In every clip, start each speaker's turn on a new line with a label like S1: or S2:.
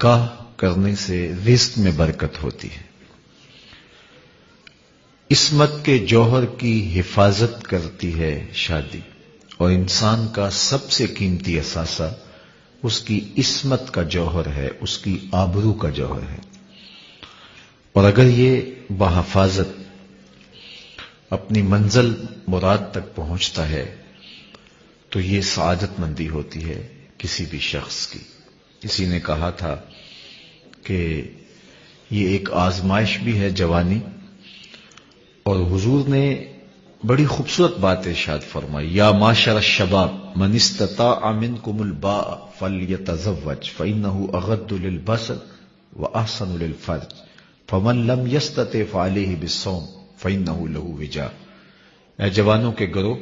S1: نکاح کرنے سے رزق میں برکت ہوتی ہے، عصمت کے جوہر کی حفاظت کرتی ہے شادی، اور انسان کا سب سے قیمتی اثاثہ اس کی عصمت کا جوہر ہے، اس کی آبرو کا جوہر ہے، اور اگر یہ بحفاظت اپنی منزل مراد تک پہنچتا ہے تو یہ سعادت مندی ہوتی ہے کسی بھی شخص کی۔ کسی نے کہا تھا کہ یہ ایک آزمائش بھی ہے جوانی، اور حضور نے بڑی خوبصورت بات ارشاد فرمائی، یا معاشر الشباب من استطاع منکم الباء فلیتزوج فانہ اغض للبصر واحسن للفرج فمن لم یستطع فعلیہ بالصوم فانہ لہ وجاء۔ اے جوانوں کے گروہ،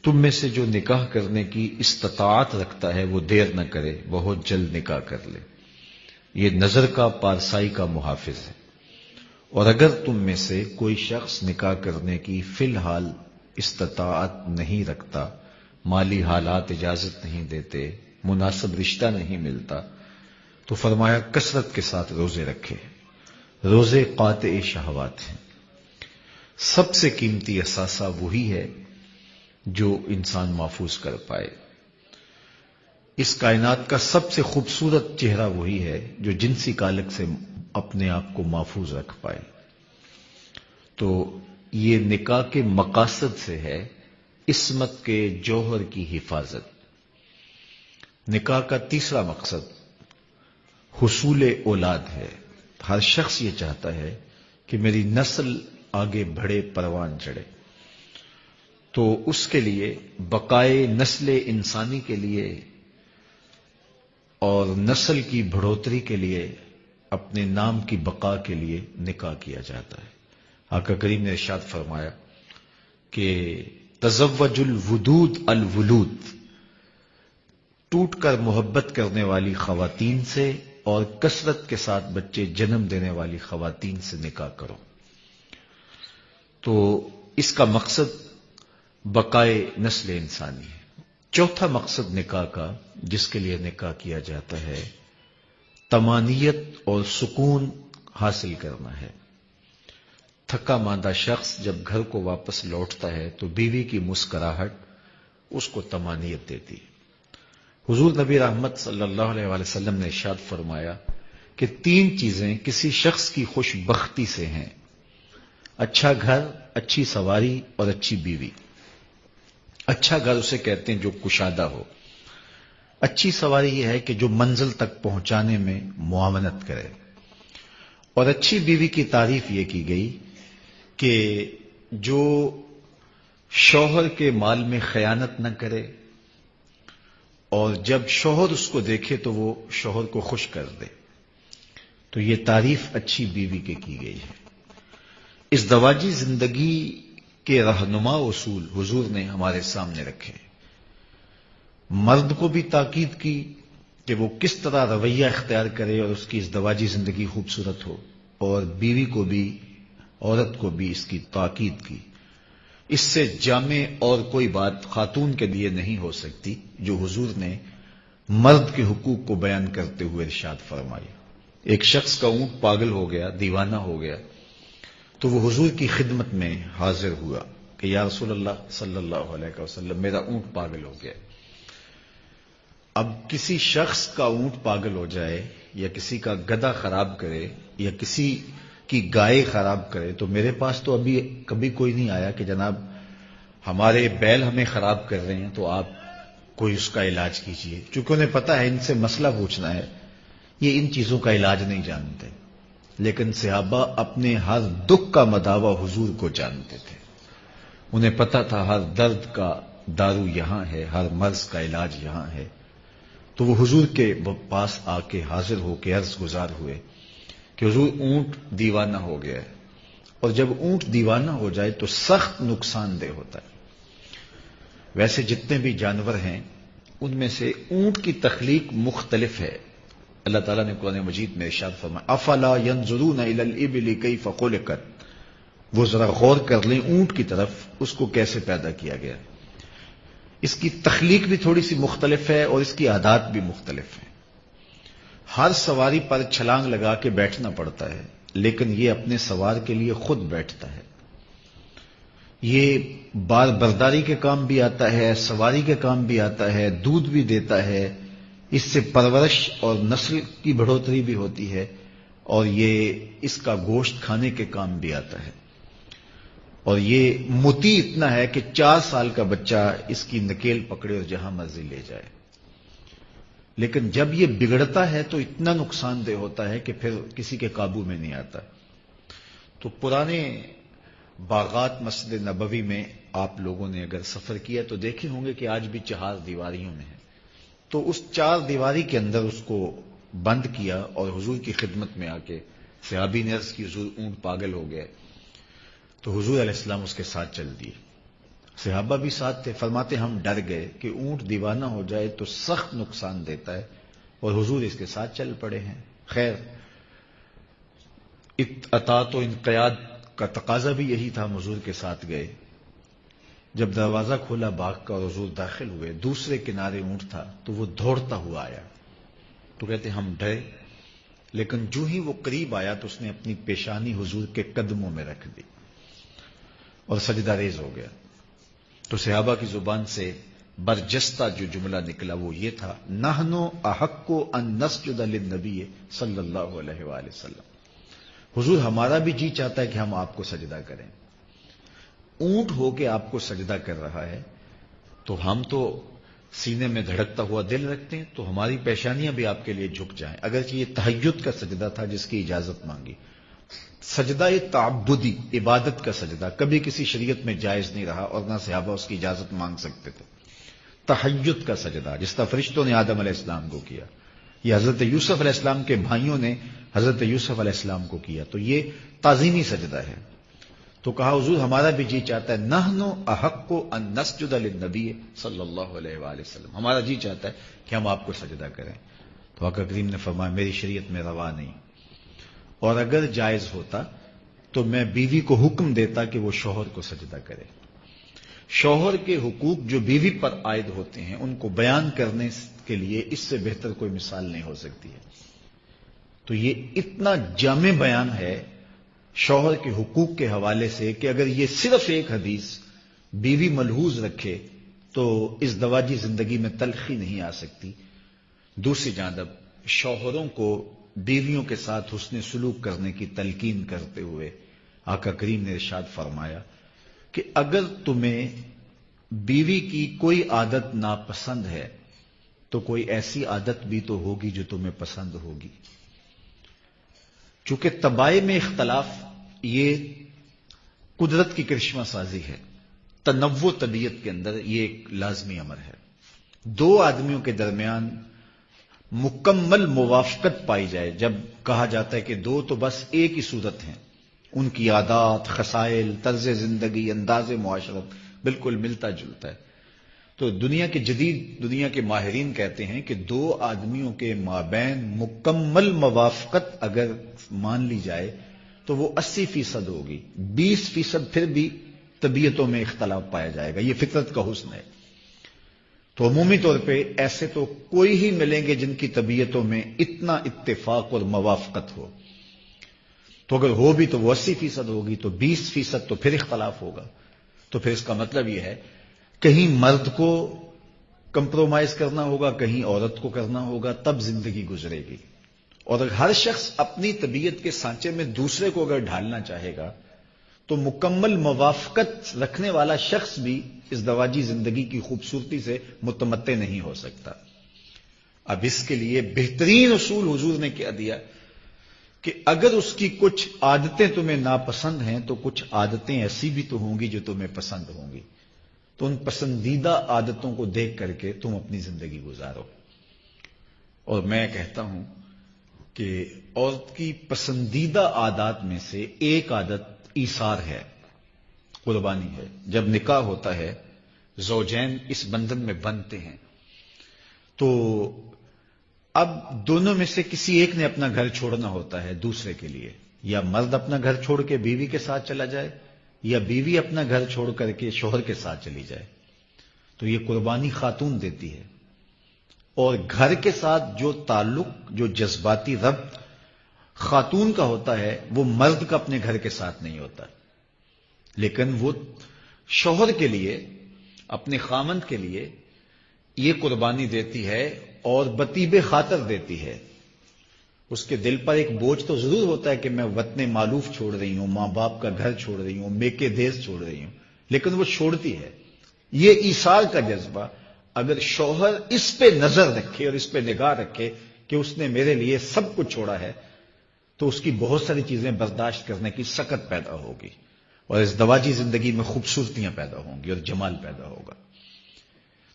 S1: تم میں سے جو نکاح کرنے کی استطاعت رکھتا ہے وہ دیر نہ کرے، بہت جلد نکاح کر لے، یہ نظر کا پارسائی کا محافظ ہے۔ اور اگر تم میں سے کوئی شخص نکاح کرنے کی فی الحال استطاعت نہیں رکھتا، مالی حالات اجازت نہیں دیتے، مناسب رشتہ نہیں ملتا، تو فرمایا کثرت کے ساتھ روزے رکھے۔ روزے قاطع شہوات ہیں۔ سب سے قیمتی اثاثہ وہی ہے جو انسان محفوظ کر پائے۔ اس کائنات کا سب سے خوبصورت چہرہ وہی ہے جو جنسی کالک سے اپنے آپ کو محفوظ رکھ پائے۔ تو یہ نکاح کے مقاصد سے ہے عصمت کے جوہر کی حفاظت۔ نکاح کا تیسرا مقصد حصول اولاد ہے۔ ہر شخص یہ چاہتا ہے کہ میری نسل آگے بڑھے، پروان چڑھے، تو اس کے لیے بقائے نسل انسانی کے لیے اور نسل کی بڑھوتری کے لیے، اپنے نام کی بقا کے لیے نکاح کیا جاتا ہے۔ آقا کریم نے ارشاد فرمایا کہ تزوج الودود الولود، ٹوٹ کر محبت کرنے والی خواتین سے اور کثرت کے ساتھ بچے جنم دینے والی خواتین سے نکاح کرو۔ تو اس کا مقصد بقائے نسل انسانی ہے۔ چوتھا مقصد نکاح کا جس کے لیے نکاح کیا جاتا ہے طمانینت اور سکون حاصل کرنا ہے۔ تھکا ماندہ شخص جب گھر کو واپس لوٹتا ہے تو بیوی کی مسکراہٹ اس کو طمانینت دیتی ہے۔ حضور نبی رحمت صلی اللہ علیہ وآلہ وسلم نے ارشاد فرمایا کہ 3 چیزیں کسی شخص کی خوش بختی سے ہیں: اچھا گھر، اچھی سواری اور اچھی بیوی۔ اچھا گھر اسے کہتے ہیں جو کشادہ ہو، اچھی سواری یہ ہے کہ جو منزل تک پہنچانے میں معاونت کرے، اور اچھی بیوی کی تعریف یہ کی گئی کہ جو شوہر کے مال میں خیانت نہ کرے، اور جب شوہر اس کو دیکھے تو وہ شوہر کو خوش کر دے۔ تو یہ تعریف اچھی بیوی کے کی گئی ہے۔ ازدواجی زندگی کے رہنما اصول حضور نے ہمارے سامنے رکھے۔ مرد کو بھی تاکید کی کہ وہ کس طرح رویہ اختیار کرے اور اس کی ازدواجی زندگی خوبصورت ہو، اور بیوی کو بھی، عورت کو بھی اس کی تاکید کی۔ اس سے جامع اور کوئی بات خاتون کے لیے نہیں ہو سکتی جو حضور نے مرد کے حقوق کو بیان کرتے ہوئے ارشاد فرمائی۔ ایک شخص کا اونٹ پاگل ہو گیا، دیوانہ ہو گیا، تو وہ حضور کی خدمت میں حاضر ہوا کہ یا رسول اللہ صلی اللہ علیہ وسلم، میرا اونٹ پاگل ہو گیا۔ اب کسی شخص کا اونٹ پاگل ہو جائے، یا کسی کا گدھا خراب کرے، یا کسی کی گائے خراب کرے، تو میرے پاس تو ابھی کبھی کوئی نہیں آیا کہ جناب ہمارے بیل ہمیں خراب کر رہے ہیں تو آپ کوئی اس کا علاج کیجئے، چونکہ انہیں پتا ہے ان سے مسئلہ پوچھنا ہے، یہ ان چیزوں کا علاج نہیں جانتے۔ لیکن صحابہ اپنے ہر دکھ کا مداوع حضور کو جانتے تھے، انہیں پتا تھا ہر درد کا دارو یہاں ہے، ہر مرض کا علاج یہاں ہے۔ تو وہ حضور کے پاس آ کے حاضر ہو کے عرض گزار ہوئے کہ حضور اونٹ دیوانہ ہو گیا ہے، اور جب اونٹ دیوانہ ہو جائے تو سخت نقصان دہ ہوتا ہے۔ ویسے جتنے بھی جانور ہیں ان میں سے اونٹ کی تخلیق مختلف ہے۔ اللہ تعالیٰ نے قرآن مجید میں ارشاد فرمایا افلا ينظرون الى الابل كيف خلقت، وہ ذرا غور کر لیں اونٹ کی طرف، اس کو کیسے پیدا کیا گیا۔ اس کی تخلیق بھی تھوڑی سی مختلف ہے اور اس کی عادات بھی مختلف ہیں۔ ہر سواری پر چھلانگ لگا کے بیٹھنا پڑتا ہے، لیکن یہ اپنے سوار کے لیے خود بیٹھتا ہے۔ یہ بار برداری کے کام بھی آتا ہے، سواری کے کام بھی آتا ہے، دودھ بھی دیتا ہے، اس سے پرورش اور نسل کی بڑھوتری بھی ہوتی ہے، اور یہ اس کا گوشت کھانے کے کام بھی آتا ہے۔ اور یہ متی اتنا ہے کہ 4 سال کا بچہ اس کی نکیل پکڑے اور جہاں مرضی لے جائے۔ لیکن جب یہ بگڑتا ہے تو اتنا نقصان دہ ہوتا ہے کہ پھر کسی کے قابو میں نہیں آتا۔ تو پرانے باغات مسجد نبوی میں آپ لوگوں نے اگر سفر کیا تو دیکھے ہوں گے کہ آج بھی 4 دیواریوں میں ہے۔ تو اس 4 دیواری کے اندر اس کو بند کیا اور حضور کی خدمت میں آ کے صحابی نے عرض کی حضور اونٹ پاگل ہو گئے، تو حضور علیہ السلام اس کے ساتھ چل دیے۔ صحابہ بھی ساتھ تھے، فرماتے ہم ڈر گئے کہ اونٹ دیوانہ ہو جائے تو سخت نقصان دیتا ہے، اور حضور اس کے ساتھ چل پڑے ہیں۔ خیر، اطاعت و انقیاد کا تقاضا بھی یہی تھا، ہم حضور کے ساتھ گئے۔ جب دروازہ کھولا باغ کا اور حضور داخل ہوئے، دوسرے کنارے اونٹ تھا تو وہ دوڑتا ہوا آیا۔ تو کہتے ہم ڈرے، لیکن جو ہی وہ قریب آیا تو اس نے اپنی پیشانی حضور کے قدموں میں رکھ دی اور سجدہ ریز ہو گیا۔ تو صحابہ کی زبان سے برجستہ جو جملہ نکلا وہ یہ تھا، نحنو احق ان نسجد للنبی صلی اللہ علیہ وآلہ وسلم، حضور ہمارا بھی جی چاہتا ہے کہ ہم آپ کو سجدہ کریں۔ اونٹ ہو کے آپ کو سجدہ کر رہا ہے تو ہم تو سینے میں دھڑکتا ہوا دل رکھتے ہیں، تو ہماری پیشانیاں بھی آپ کے لیے جھک جائیں۔ اگرچہ یہ تہجد کا سجدہ تھا جس کی اجازت مانگی، سجدہ تعبدی عبادت کا سجدہ کبھی کسی شریعت میں جائز نہیں رہا، اور نہ صحابہ اس کی اجازت مانگ سکتے تھے۔ تہجد کا سجدہ جس طرح فرشتوں نے آدم علیہ السلام کو کیا، یہ حضرت یوسف علیہ السلام کے بھائیوں نے حضرت یوسف علیہ السلام کو کیا، تو یہ تعظیمی سجدہ ہے۔ تو کہا حضور ہمارا بھی جی چاہتا ہے، نحنو احق ان نسجد للنبی صلی اللہ علیہ وآلہ وسلم، ہمارا جی چاہتا ہے کہ ہم آپ کو سجدہ کریں۔ تو آقا کریم نے فرمایا میری شریعت میں روا نہیں، اور اگر جائز ہوتا تو میں بیوی کو حکم دیتا کہ وہ شوہر کو سجدہ کرے۔ شوہر کے حقوق جو بیوی پر عائد ہوتے ہیں ان کو بیان کرنے کے لیے اس سے بہتر کوئی مثال نہیں ہو سکتی ہے۔ تو یہ اتنا جامع بیان ہے شوہر کے حقوق کے حوالے سے کہ اگر یہ صرف ایک حدیث بیوی ملحوظ رکھے تو اس دواجی زندگی میں تلخی نہیں آ سکتی۔ دوسری جانب شوہروں کو بیویوں کے ساتھ حسن سلوک کرنے کی تلقین کرتے ہوئے آقا کریم نے ارشاد فرمایا کہ اگر تمہیں بیوی کی کوئی عادت ناپسند ہے تو کوئی ایسی عادت بھی تو ہوگی جو تمہیں پسند ہوگی۔ چونکہ طبائع میں اختلاف یہ قدرت کی کرشمہ سازی ہے، تنوع طبیعت کے اندر یہ ایک لازمی امر ہے۔ 2 آدمیوں کے درمیان مکمل موافقت پائی جائے، جب کہا جاتا ہے کہ 2 تو بس ایک ہی صورت ہیں، ان کی عادات، خصائل، طرز زندگی، انداز معاشرت بالکل ملتا جلتا ہے، تو جدید دنیا کے ماہرین کہتے ہیں کہ 2 آدمیوں کے مابین مکمل موافقت اگر مان لی جائے تو وہ 80% ہوگی، 20% پھر بھی طبیعتوں میں اختلاف پایا جائے گا، یہ فطرت کا حسن ہے۔ تو عمومی طور پہ ایسے تو کوئی ہی ملیں گے جن کی طبیعتوں میں اتنا اتفاق اور موافقت ہو، تو اگر ہو بھی تو وہ 80% ہوگی، تو 20% تو پھر اختلاف ہوگا۔ تو پھر اس کا مطلب یہ ہے کہیں مرد کو کمپرومائز کرنا ہوگا، کہیں عورت کو کرنا ہوگا، تب زندگی گزرے گی۔ اور اگر ہر شخص اپنی طبیعت کے سانچے میں دوسرے کو اگر ڈھالنا چاہے گا تو مکمل موافقت رکھنے والا شخص بھی اس دواجی زندگی کی خوبصورتی سے متمتع نہیں ہو سکتا۔ اب اس کے لیے بہترین اصول حضور نے کیا دیا کہ اگر اس کی کچھ عادتیں تمہیں ناپسند ہیں تو کچھ عادتیں ایسی بھی تو ہوں گی جو تمہیں پسند ہوں گی، تو ان پسندیدہ عادتوں کو دیکھ کر کے تم اپنی زندگی گزارو۔ اور میں کہتا ہوں کہ عورت کی پسندیدہ عادات میں سے ایک عادت ایثار ہے، قربانی ہے۔ جب نکاح ہوتا ہے زوجین اس بندھن میں بندھتے ہیں تو اب دونوں میں سے کسی ایک نے اپنا گھر چھوڑنا ہوتا ہے دوسرے کے لیے، یا مرد اپنا گھر چھوڑ کے بیوی کے ساتھ چلا جائے یا بیوی اپنا گھر چھوڑ کر کے شوہر کے ساتھ چلی جائے، تو یہ قربانی خاتون دیتی ہے۔ اور گھر کے ساتھ جو تعلق، جو جذباتی ربط خاتون کا ہوتا ہے وہ مرد کا اپنے گھر کے ساتھ نہیں ہوتا، لیکن وہ شوہر کے لیے، اپنے خامند کے لیے یہ قربانی دیتی ہے اور بطیب خاطر دیتی ہے۔ اس کے دل پر ایک بوجھ تو ضرور ہوتا ہے کہ میں وطن مالوف چھوڑ رہی ہوں، ماں باپ کا گھر چھوڑ رہی ہوں، میکے دیس چھوڑ رہی ہوں، لیکن وہ چھوڑتی ہے۔ یہ ایثار کا جذبہ اگر شوہر اس پہ نظر رکھے اور اس پہ نگاہ رکھے کہ اس نے میرے لیے سب کچھ چھوڑا ہے، تو اس کی بہت ساری چیزیں برداشت کرنے کی سکت پیدا ہوگی، اور اس دواجی زندگی میں خوبصورتیاں پیدا ہوں گی اور جمال پیدا ہوگا۔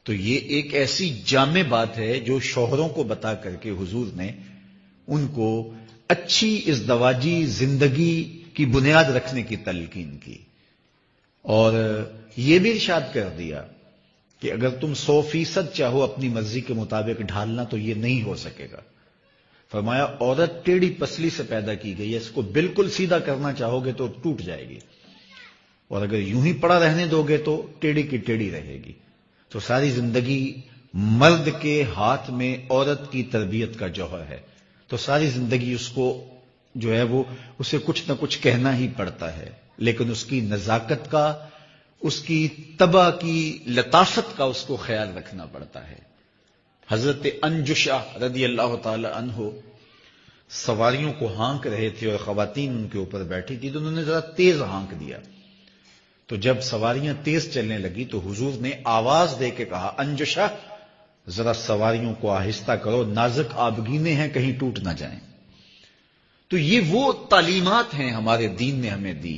S1: تو یہ ایک ایسی جامع بات ہے جو شوہروں کو بتا کر کے حضور نے ان کو اچھی ازدواجی زندگی کی بنیاد رکھنے کی تلقین کی، اور یہ بھی ارشاد کر دیا کہ اگر تم 100% چاہو اپنی مرضی کے مطابق ڈھالنا تو یہ نہیں ہو سکے گا۔ فرمایا عورت ٹیڑھی پسلی سے پیدا کی گئی ہے، اس کو بالکل سیدھا کرنا چاہو گے تو ٹوٹ جائے گی، اور اگر یوں ہی پڑا رہنے دو گے تو ٹیڑھی کی ٹیڑھی رہے گی۔ تو ساری زندگی مرد کے ہاتھ میں عورت کی تربیت کا جوہر ہے، تو ساری زندگی اس کو جو ہے وہ اسے کچھ نہ کچھ کہنا ہی پڑتا ہے، لیکن اس کی نزاکت کا، اس کی طبع کی لطافت کا اس کو خیال رکھنا پڑتا ہے۔ حضرت انجشہ رضی اللہ تعالی عنہ سواریوں کو ہانک رہے تھے اور خواتین ان کے اوپر بیٹھی تھی، تو انہوں نے ذرا تیز ہانک دیا۔ تو جب سواریاں تیز چلنے لگی تو حضور نے آواز دے کے کہا، انجشہ ذرا سواریوں کو آہستہ کرو، نازک آبگینے ہیں، کہیں ٹوٹ نہ جائیں۔ تو یہ وہ تعلیمات ہیں ہمارے دین نے ہمیں دی۔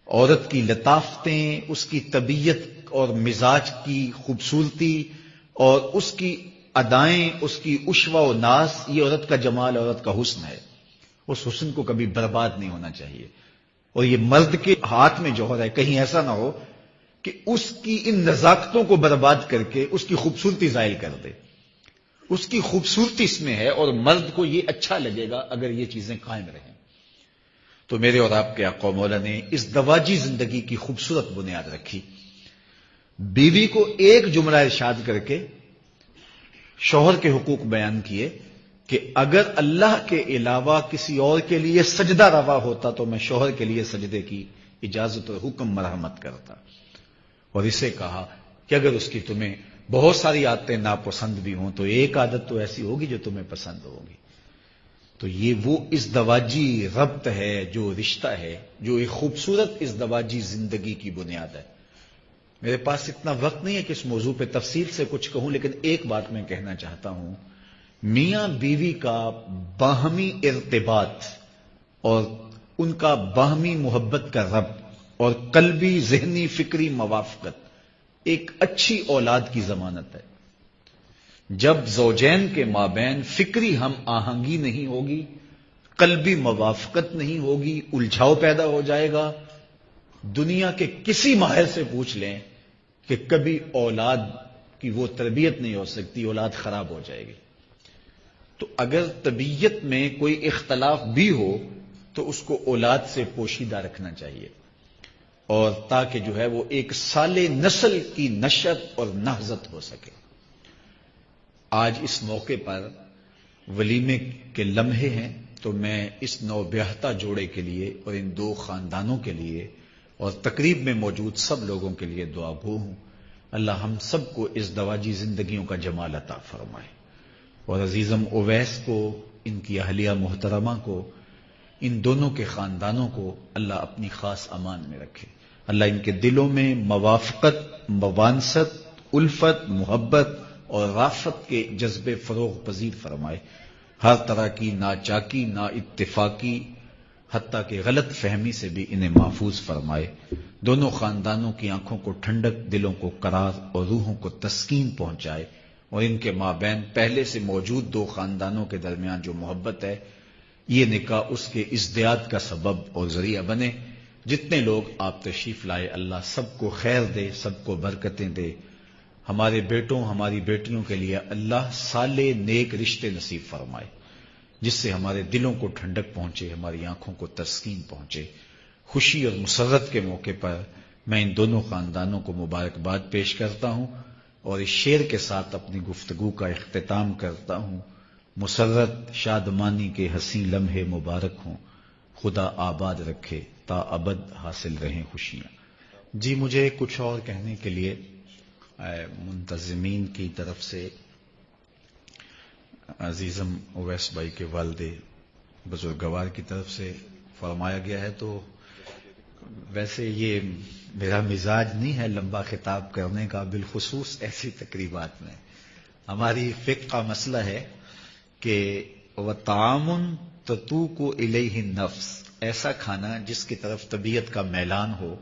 S1: عورت کی لطافتیں، اس کی طبیعت اور مزاج کی خوبصورتی اور اس کی ادائیں، اس کی عشوہ و ناز، یہ عورت کا جمال، عورت کا حسن ہے۔ اس حسن کو کبھی برباد نہیں ہونا چاہیے، اور یہ مرد کے ہاتھ میں جوہر ہے، کہیں ایسا نہ ہو کہ اس کی ان نزاکتوں کو برباد کر کے اس کی خوبصورتی زائل کر دے۔ اس کی خوبصورتی اس میں ہے، اور مرد کو یہ اچھا لگے گا اگر یہ چیزیں قائم رہیں۔ تو میرے اور آپ کے آقا مولا نے اس دواجی زندگی کی خوبصورت بنیاد رکھی۔ بیوی کو ایک جملہ ارشاد کر کے شوہر کے حقوق بیان کیے کہ اگر اللہ کے علاوہ کسی اور کے لیے سجدہ روا ہوتا تو میں شوہر کے لیے سجدے کی اجازت اور حکم مرحمت کرتا، اور اسے کہا کہ اگر اس کی تمہیں بہت ساری عادتیں ناپسند بھی ہوں تو ایک عادت تو ایسی ہوگی جو تمہیں پسند ہوگی۔ تو یہ وہ ازدواجی ربط ہے، جو رشتہ ہے، جو ایک خوبصورت ازدواجی زندگی کی بنیاد ہے۔ میرے پاس اتنا وقت نہیں ہے کہ اس موضوع پہ تفصیل سے کچھ کہوں، لیکن ایک بات میں کہنا چاہتا ہوں، میاں بیوی کا باہمی ارتباط اور ان کا باہمی محبت کا ربط اور قلبی، ذہنی، فکری موافقت ایک اچھی اولاد کی ضمانت ہے۔ جب زوجین کے مابین فکری ہم آہنگی نہیں ہوگی، قلبی موافقت نہیں ہوگی، الجھاؤ پیدا ہو جائے گا۔ دنیا کے کسی ماہر سے پوچھ لیں کہ کبھی اولاد کی وہ تربیت نہیں ہو سکتی، اولاد خراب ہو جائے گی۔ تو اگر طبیعت میں کوئی اختلاف بھی ہو تو اس کو اولاد سے پوشیدہ رکھنا چاہیے، اور تاکہ جو ہے وہ ایک سالے نسل کی نشت اور نہضت ہو سکے۔ آج اس موقع پر ولیمے کے لمحے ہیں، تو میں اس نوبیاہتا جوڑے کے لیے اور ان دو خاندانوں کے لیے اور تقریب میں موجود سب لوگوں کے لیے دعا گو ہوں۔ اللہ ہم سب کو اس دواجی زندگیوں کا جمال عطا فرمائے، اور عزیزم اویس کو، ان کی اہلیہ محترمہ کو، ان دونوں کے خاندانوں کو اللہ اپنی خاص امان میں رکھے۔ اللہ ان کے دلوں میں موافقت، موانست، الفت، محبت اور رافت کے جذبے فروغ پذیر فرمائے۔ ہر طرح کی ناچاکی، نا اتفاقی، حتیٰ کہ غلط فہمی سے بھی انہیں محفوظ فرمائے۔ دونوں خاندانوں کی آنکھوں کو ٹھنڈک، دلوں کو قرار اور روحوں کو تسکین پہنچائے، اور ان کے مابین پہلے سے موجود دو خاندانوں کے درمیان جو محبت ہے، یہ نکاح اس کے ازدیاد کا سبب اور ذریعہ بنے۔ جتنے لوگ آپ تشریف لائے، اللہ سب کو خیر دے، سب کو برکتیں دے۔ ہمارے بیٹوں، ہماری بیٹیوں کے لیے اللہ صالح نیک رشتے نصیب فرمائے، جس سے ہمارے دلوں کو ٹھنڈک پہنچے، ہماری آنکھوں کو تسکین پہنچے۔ خوشی اور مسرت کے موقع پر میں ان دونوں خاندانوں کو مبارکباد پیش کرتا ہوں، اور اس شعر کے ساتھ اپنی گفتگو کا اختتام کرتا ہوں۔ مسرت شادمانی کے حسین لمحے مبارک ہوں، خدا آباد رکھے تا ابد حاصل رہیں خوشیاں۔ جی مجھے کچھ اور کہنے کے لیے منتظمین کی طرف سے عزیزم اویس بھائی کے والد بزرگوار کی طرف سے فرمایا گیا ہے، تو ویسے یہ میرا مزاج نہیں ہے لمبا خطاب کرنے کا، بالخصوص ایسی تقریبات میں۔ ہماری فقہ کا مسئلہ ہے کہ وَطَعَامٌ تَتُوقُ إِلَيْهِ النَّفْسُ، ایسا کھانا جس کی طرف طبیعت کا میلان ہو،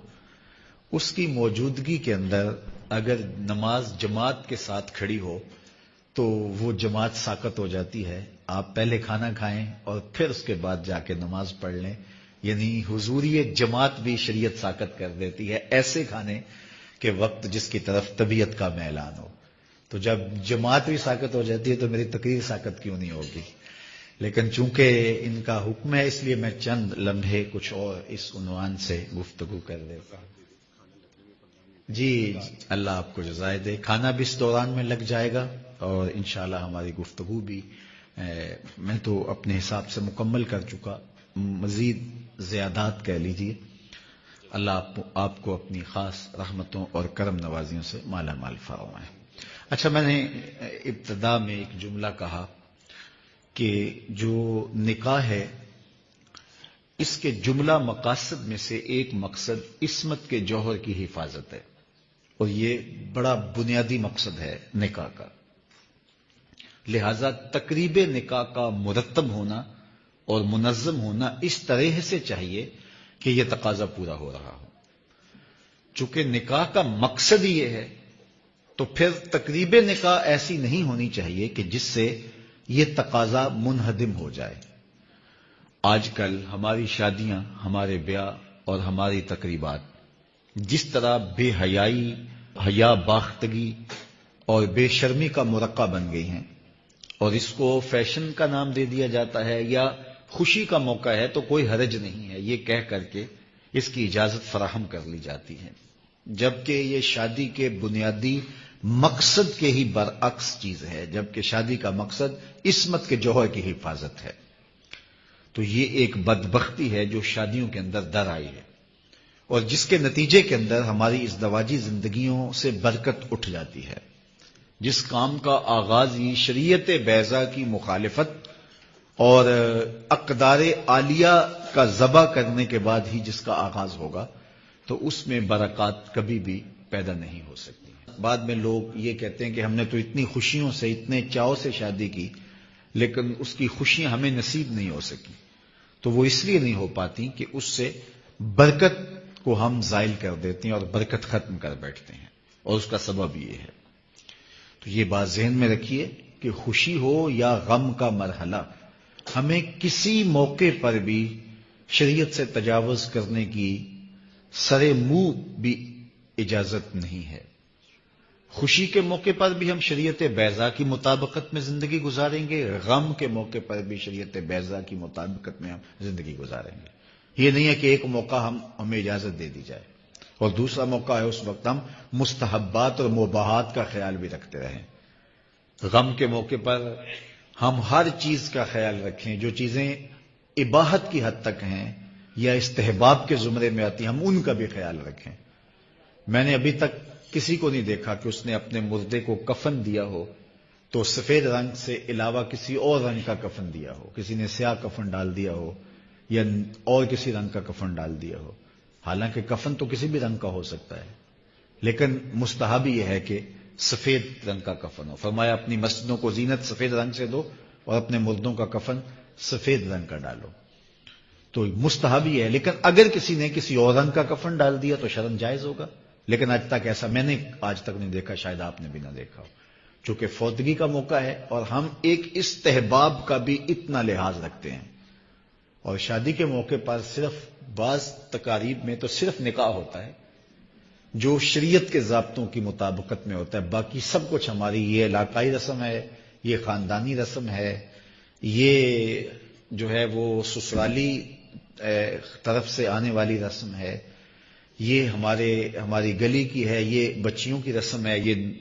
S1: اس کی موجودگی کے اندر اگر نماز جماعت کے ساتھ کھڑی ہو تو وہ جماعت ساقط ہو جاتی ہے۔ آپ پہلے کھانا کھائیں اور پھر اس کے بعد جا کے نماز پڑھ لیں، یعنی حضوری جماعت بھی شریعت ساقط کر دیتی ہے ایسے کھانے کے وقت جس کی طرف طبیعت کا میلان ہو۔ تو جب جماعت بھی ساقط ہو جاتی ہے تو میری تقریر ساقط کیوں نہیں ہوگی؟ لیکن چونکہ ان کا حکم ہے اس لیے میں چند لمحے کچھ اور اس عنوان سے گفتگو کر دیتا ہوں۔ جی اللہ آپ کو جزائے دے، کھانا بھی اس دوران میں لگ جائے گا اور انشاءاللہ ہماری گفتگو بھی میں تو اپنے حساب سے مکمل کر چکا، مزید زیادات کہہ لیجیے۔ اللہ آپ کو اپنی خاص رحمتوں اور کرم نوازیوں سے مالا مال فرمائے۔ اچھا، میں نے ابتدا میں ایک جملہ کہا کہ جو نکاح ہے اس کے جملہ مقاصد میں سے ایک مقصد عصمت کے جوہر کی حفاظت ہے، اور یہ بڑا بنیادی مقصد ہے نکاح کا۔ لہذا تقریب نکاح کا مرتب ہونا اور منظم ہونا اس طرح سے چاہیے کہ یہ تقاضا پورا ہو رہا ہو۔ چونکہ نکاح کا مقصد یہ ہے تو پھر تقریب نکاح ایسی نہیں ہونی چاہیے کہ جس سے یہ تقاضا منہدم ہو جائے۔ آج کل ہماری شادیاں، ہمارے بیاہ اور ہماری تقریبات جس طرح بے حیائی، حیا باختگی اور بے شرمی کا مرقع بن گئی ہیں، اور اس کو فیشن کا نام دے دیا جاتا ہے، یا خوشی کا موقع ہے تو کوئی حرج نہیں ہے یہ کہہ کر کے اس کی اجازت فراہم کر لی جاتی ہے، جبکہ یہ شادی کے بنیادی مقصد کے ہی برعکس چیز ہے، جبکہ شادی کا مقصد عصمت کے جوہر کی حفاظت ہے۔ تو یہ ایک بدبختی ہے جو شادیوں کے اندر در آئی ہے، اور جس کے نتیجے کے اندر ہماری ازدواجی زندگیوں سے برکت اٹھ جاتی ہے۔ جس کام کا آغاز ہی شریعت بیضا کی مخالفت اور اقدار عالیہ کا ذبح کرنے کے بعد ہی جس کا آغاز ہوگا، تو اس میں برکات کبھی بھی پیدا نہیں ہو سکتی۔ بعد میں لوگ یہ کہتے ہیں کہ ہم نے تو اتنی خوشیوں سے، اتنے چاؤ سے شادی کی، لیکن اس کی خوشیاں ہمیں نصیب نہیں ہو سکی۔ تو وہ اس لیے نہیں ہو پاتی کہ اس سے برکت کو ہم زائل کر دیتے ہیں اور برکت ختم کر بیٹھتے ہیں، اور اس کا سبب یہ ہے۔ تو یہ بات ذہن میں رکھیے کہ خوشی ہو یا غم کا مرحلہ، ہمیں کسی موقع پر بھی شریعت سے تجاوز کرنے کی سرے منہ بھی اجازت نہیں ہے۔ خوشی کے موقع پر بھی ہم شریعت بیضا کی مطابقت میں زندگی گزاریں گے، غم کے موقع پر بھی شریعت بیضا کی مطابقت میں ہم زندگی گزاریں گے۔ یہ نہیں ہے کہ ایک موقع ہمیں اجازت دے دی جائے اور دوسرا موقع ہے اس وقت ہم مستحبات اور مباحات کا خیال بھی رکھتے رہیں۔ غم کے موقع پر ہم ہر چیز کا خیال رکھیں، جو چیزیں اباحت کی حد تک ہیں یا استحباب کے زمرے میں آتی ہیں ہم ان کا بھی خیال رکھیں۔ میں نے ابھی تک کسی کو نہیں دیکھا کہ اس نے اپنے مردے کو کفن دیا ہو تو سفید رنگ سے علاوہ کسی اور رنگ کا کفن دیا ہو، کسی نے سیاہ کفن ڈال دیا ہو یا اور کسی رنگ کا کفن ڈال دیا ہو۔ حالانکہ کفن تو کسی بھی رنگ کا ہو سکتا ہے، لیکن مستحب یہ ہے کہ سفید رنگ کا کفن ہو۔ فرمایا اپنی مسجدوں کو زینت سفید رنگ سے دو اور اپنے مردوں کا کفن سفید رنگ کا ڈالو، تو مستحب یہ ہے۔ لیکن اگر کسی نے کسی اور رنگ کا کفن ڈال دیا تو شرم جائز ہوگا، لیکن آج تک ایسا میں نے آج تک نہیں دیکھا، شاید آپ نے بھی نہ دیکھا ہو، چونکہ فوتگی کا موقع ہے اور ہم ایک استحباب کا بھی اتنا لحاظ رکھتے ہیں۔ اور شادی کے موقع پر صرف بعض تقاریب میں تو صرف نکاح ہوتا ہے جو شریعت کے ضابطوں کی مطابقت میں ہوتا ہے، باقی سب کچھ ہماری یہ علاقائی رسم ہے، یہ خاندانی رسم ہے، یہ جو ہے وہ سسرالی طرف سے آنے والی رسم ہے، یہ ہماری گلی کی ہے، یہ بچیوں کی رسم ہے، یہ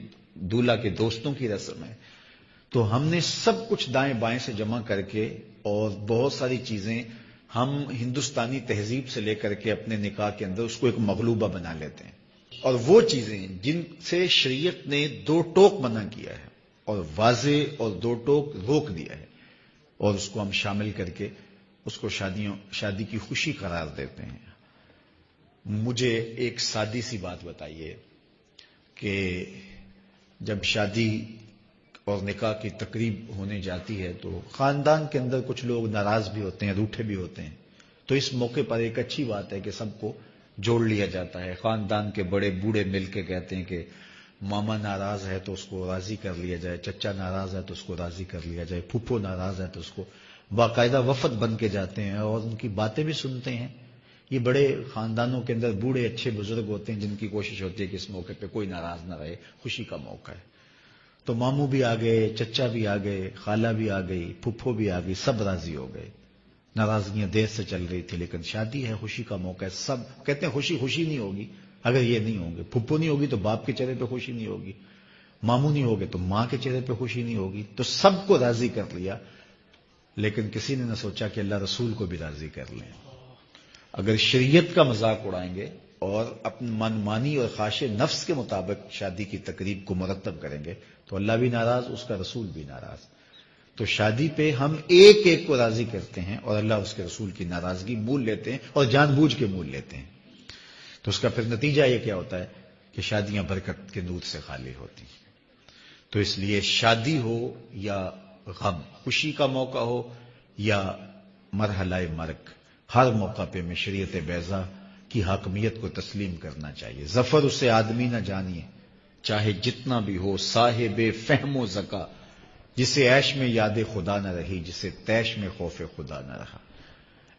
S1: دولہا کے دوستوں کی رسم ہے. تو ہم نے سب کچھ دائیں بائیں سے جمع کر کے اور بہت ساری چیزیں ہم ہندوستانی تہذیب سے لے کر کے اپنے نکاح کے اندر اس کو ایک مغلوبہ بنا لیتے ہیں. اور وہ چیزیں جن سے شریعت نے دو ٹوک منع کیا ہے اور واضح اور دو ٹوک روک دیا ہے، اور اس کو ہم شامل کر کے اس کو شادی کی خوشی قرار دیتے ہیں. مجھے ایک سادی سی بات بتائیے کہ جب شادی اور نکاح کی تقریب ہونے جاتی ہے تو خاندان کے اندر کچھ لوگ ناراض بھی ہوتے ہیں، روٹھے بھی ہوتے ہیں. تو اس موقع پر ایک اچھی بات ہے کہ سب کو جوڑ لیا جاتا ہے. خاندان کے بڑے بوڑھے مل کے کہتے ہیں کہ ماما ناراض ہے تو اس کو راضی کر لیا جائے، چچا ناراض ہے تو اس کو راضی کر لیا جائے، پھپھو ناراض ہے تو اس کو. باقاعدہ وفد بن کے جاتے ہیں اور ان کی باتیں بھی سنتے ہیں. یہ بڑے خاندانوں کے اندر بوڑھے اچھے بزرگ ہوتے ہیں جن کی کوشش ہوتی ہے کہ اس موقع پہ کوئی ناراض نہ رہے، خوشی کا موقع ہے. تو ماموں بھی آ گئے، چچا بھی آ گئے، خالہ بھی آ گئی، پھپھو بھی آ گئی، سب راضی ہو گئے. ناراضگیاں دیر سے چل رہی تھی لیکن شادی ہے، خوشی کا موقع ہے. سب کہتے ہیں خوشی نہیں ہوگی اگر یہ نہیں ہوں گے. پھپھو نہیں ہوگی تو باپ کے چہرے پہ خوشی نہیں ہوگی، ماموں نہیں ہوگے تو ماں کے چہرے پہ خوشی نہیں ہوگی. تو سب کو راضی کر لیا لیکن کسی نے نہ سوچا کہ اللہ رسول کو بھی راضی کر لیں. اگر شریعت کا مذاق اڑائیں گے اور اپنی من مانی اور خواہش نفس کے مطابق شادی کی تقریب کو مرتب کریں گے تو اللہ بھی ناراض، اس کا رسول بھی ناراض. تو شادی پہ ہم ایک ایک کو راضی کرتے ہیں اور اللہ اس کے رسول کی ناراضگی مول لیتے ہیں اور جان بوجھ کے مول لیتے ہیں. تو اس کا پھر نتیجہ یہ کیا ہوتا ہے کہ شادیاں برکت کے نور سے خالی ہوتی ہیں. تو اس لیے شادی ہو یا غم، خوشی کا موقع ہو یا مرحلہ مرگ، ہر موقع پہ میں شریعت بیضا کی حاکمیت کو تسلیم کرنا چاہیے. ظفر اسے آدمی نہ جانیے چاہے جتنا بھی ہو، صاحب فہم و ذکا، جسے عیش میں یاد خدا نہ رہی، جسے تیش میں خوف خدا نہ رہا.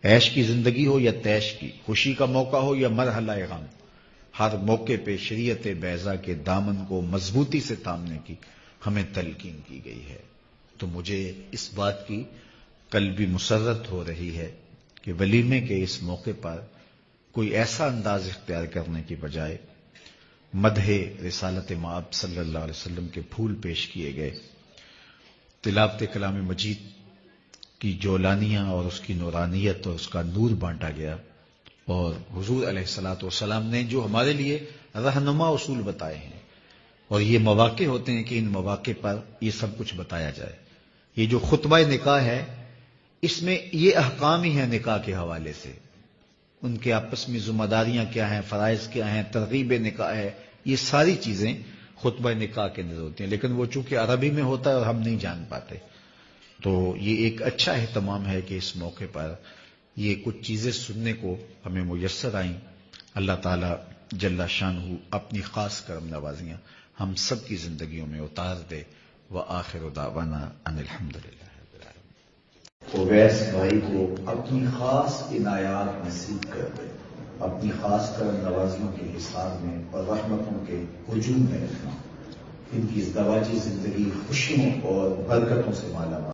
S1: عیش کی زندگی ہو یا تیش کی، خوشی کا موقع ہو یا مرحلہ غم، ہر موقع پہ شریعت بیضا کے دامن کو مضبوطی سے تھامنے کی ہمیں تلقین کی گئی ہے. تو مجھے اس بات کی قلبی مسرت ہو رہی ہے کہ ولیمے کے اس موقع پر کوئی ایسا انداز اختیار کرنے کی بجائے مدح رسالت مآب صلی اللہ علیہ وسلم کے پھول پیش کیے گئے، تلاوت کلام مجید کی جولانیاں اور اس کی نورانیت اور اس کا نور بانٹا گیا، اور حضور علیہ الصلوۃ والسلام نے جو ہمارے لیے رہنما اصول بتائے ہیں، اور یہ مواقع ہوتے ہیں کہ ان مواقع پر یہ سب کچھ بتایا جائے. یہ جو خطبہ نکاح ہے اس میں یہ احکام ہی ہیں نکاح کے حوالے سے، ان کے آپس میں ذمہ داریاں کیا ہیں، فرائض کیا ہیں، ترغیب نکاح ہے، یہ ساری چیزیں خطبہ نکاح کے اندر ہوتی ہیں. لیکن وہ چونکہ عربی میں ہوتا ہے اور ہم نہیں جان پاتے، تو یہ ایک اچھا اہتمام ہے کہ اس موقع پر یہ کچھ چیزیں سننے کو ہمیں میسر آئیں. اللہ تعالی جل شانہ اپنی خاص کرم نوازیاں ہم سب کی زندگیوں میں اتار دے. وآخر دعوانا ان الحمدللہ. اویس بھائی کو اپنی خاص عنایات نصیب کر دے، اپنی خاص کرم نوازیوں کے حساب میں اور رحمتوں کے ہجوم میں رکھنا. ان کی ازدواجی زندگی خوشیوں اور برکتوں سے مالا مال